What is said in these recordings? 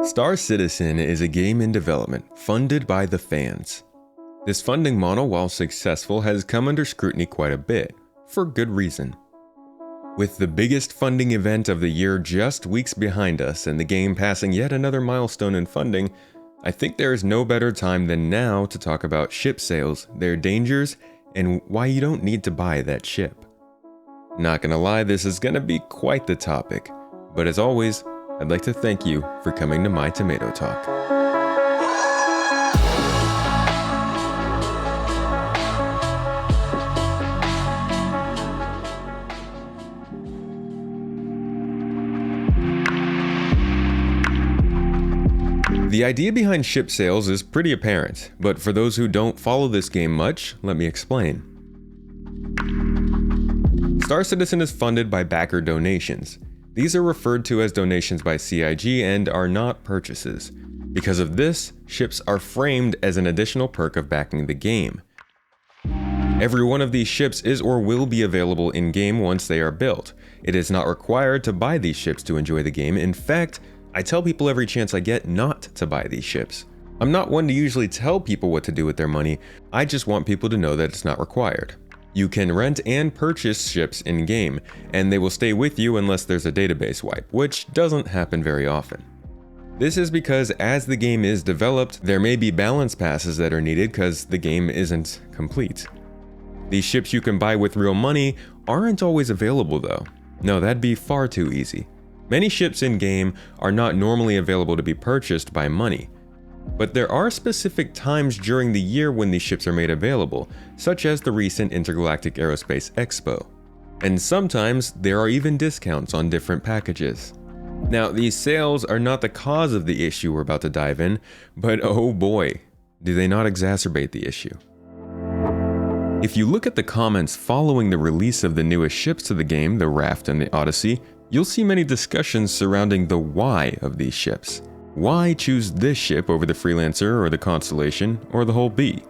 Star Citizen is a game in development, funded by the fans. This funding model, while successful, has come under scrutiny quite a bit, for good reason. With the biggest funding event of the year just weeks behind us and the game passing yet another milestone in funding, I think there is no better time than now to talk about ship sales, their dangers, and why you don't need to buy that ship. Not gonna lie, this is gonna be quite the topic, but as always, I'd like to thank you for coming to my Tomato Talk. The idea behind ship sales is pretty apparent, but for those who don't follow this game much, let me explain. Star Citizen is funded by backer donations. These are referred to as donations by CIG and are not purchases. Because of this, ships are framed as an additional perk of backing the game. Every one of these ships is or will be available in-game once they are built. It is not required to buy these ships to enjoy the game. In fact, I tell people every chance I get not to buy these ships. I'm not one to usually tell people what to do with their money, I just want people to know that it's not required. You can rent and purchase ships in-game, and they will stay with you unless there's a database wipe, which doesn't happen very often. This is because as the game is developed, there may be balance passes that are needed because the game isn't complete. These ships you can buy with real money aren't always available though. No, that'd be far too easy. Many ships in-game are not normally available to be purchased by money. But there are specific times during the year when these ships are made available, such as the recent Intergalactic Aerospace Expo. And sometimes there are even discounts on different packages. Now, these sales are not the cause of the issue we're about to dive in, but oh boy, do they not exacerbate the issue. If you look at the comments following the release of the newest ships to the game, the Raft and the Odyssey, you'll see many discussions surrounding the why of these ships. Why choose this ship over the Freelancer or the Constellation or the Hull B?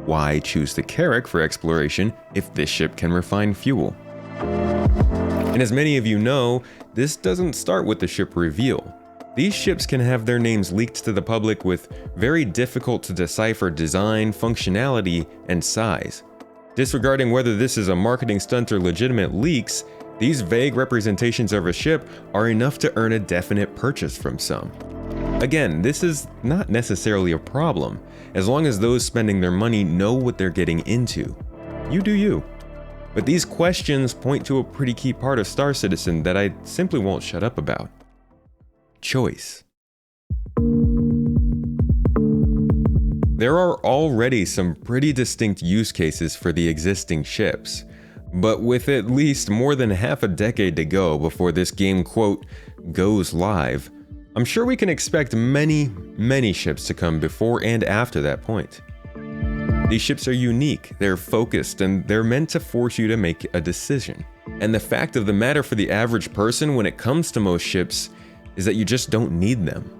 Why choose the Carrack for exploration if this ship can refine fuel? And as many of you know, this doesn't start with the ship reveal. These ships can have their names leaked to the public with very difficult to decipher design, functionality, and size. Disregarding whether this is a marketing stunt or legitimate leaks, these vague representations of a ship are enough to earn a definite purchase from some. Again, this is not necessarily a problem, as long as those spending their money know what they're getting into. You do you. But these questions point to a pretty key part of Star Citizen that I simply won't shut up about. Choice. There are already some pretty distinct use cases for the existing ships, but with at least more than half a decade to go before this game, quote, goes live, I'm sure we can expect many ships to come before and after that point. These ships are unique, they're focused, and they're meant to force you to make a decision. And the fact of the matter for the average person when it comes to most ships is that you just don't need them.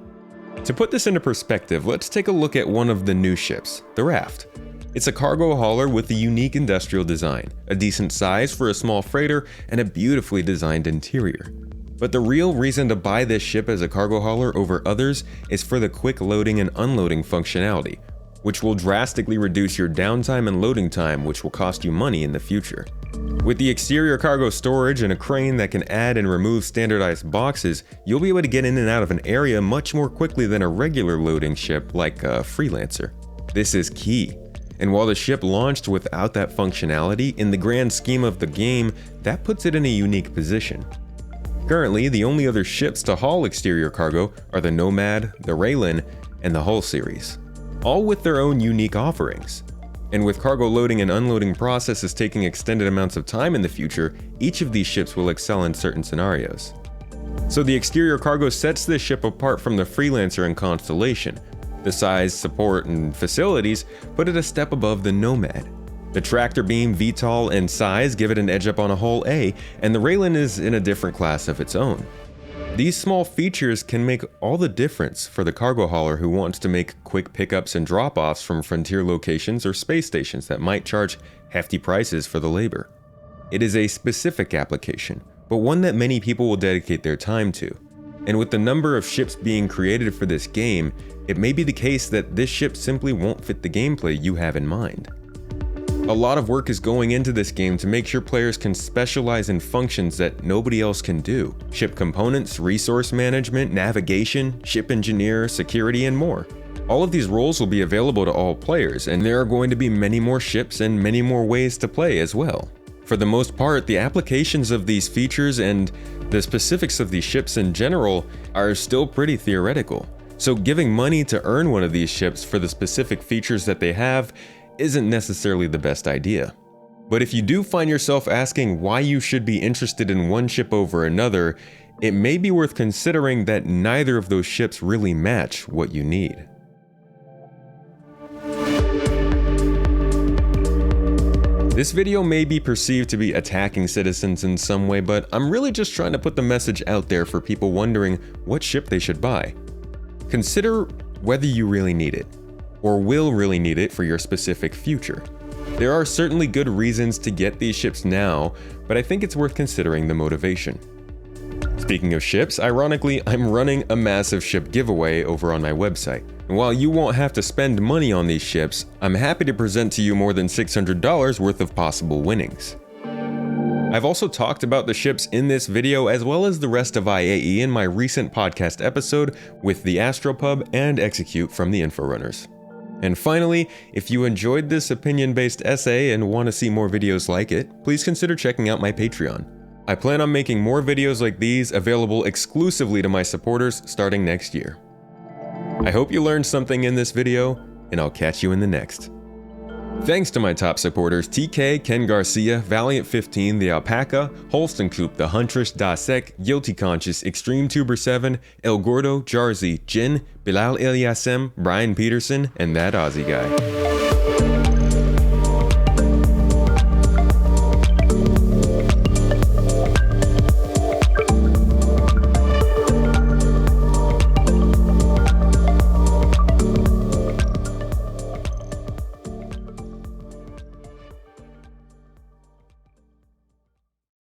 To put this into perspective, let's take a look at one of the new ships, the Raft. It's a cargo hauler with a unique industrial design, a decent size for a small freighter, and a beautifully designed interior. But the real reason to buy this ship as a cargo hauler over others is for the quick loading and unloading functionality, which will drastically reduce your downtime and loading time, which will cost you money in the future. With the exterior cargo storage and a crane that can add and remove standardized boxes, you'll be able to get in and out of an area much more quickly than a regular loading ship like a Freelancer. This is key. And while the ship launched without that functionality, in the grand scheme of the game, that puts it in a unique position. Currently, the only other ships to haul exterior cargo are the Nomad, the Raylan, and the Hull series, all with their own unique offerings. And with cargo loading and unloading processes taking extended amounts of time in the future, each of these ships will excel in certain scenarios. So the exterior cargo sets this ship apart from the Freelancer and Constellation. The size, support, and facilities put it a step above the Nomad. The tractor beam, VTOL, and size give it an edge up on a Hull A, and the Raylan is in a different class of its own. These small features can make all the difference for the cargo hauler who wants to make quick pickups and drop-offs from frontier locations or space stations that might charge hefty prices for the labor. It is a specific application, but one that many people will dedicate their time to. And with the number of ships being created for this game, it may be the case that this ship simply won't fit the gameplay you have in mind. A lot of work is going into this game to make sure players can specialize in functions that nobody else can do. Ship components, resource management, navigation, ship engineer, security, and more. All of these roles will be available to all players, and there are going to be many more ships and many more ways to play as well. For the most part, the applications of these features and the specifics of these ships in general are still pretty theoretical. So giving money to earn one of these ships for the specific features that they have isn't necessarily the best idea. But if you do find yourself asking why you should be interested in one ship over another, it may be worth considering that neither of those ships really match what you need. This video may be perceived to be attacking Citizens in some way, but I'm really just trying to put the message out there for people wondering what ship they should buy. Consider whether you really need it, or will really need it for your specific future. There are certainly good reasons to get these ships now, but I think it's worth considering the motivation. Speaking of ships, ironically, I'm running a massive ship giveaway over on my website. And while you won't have to spend money on these ships, I'm happy to present to you more than $600 worth of possible winnings. I've also talked about the ships in this video as well as the rest of IAE in my recent podcast episode with the Astropub and Execute from the Inforunners. And finally, if you enjoyed this opinion-based essay and want to see more videos like it, please consider checking out my Patreon. I plan on making more videos like these available exclusively to my supporters starting next year. I hope you learned something in this video, and I'll catch you in the next. Thanks to my top supporters TK, Ken Garcia, Valiant15, The Alpaca, Holstencoop, The Huntress, Dasek, Guilty Conscious, Extreme Tuber 7, El Gordo, Jarzy, Jin, Bilal Ilyasem, Brian Peterson, and That Aussie Guy.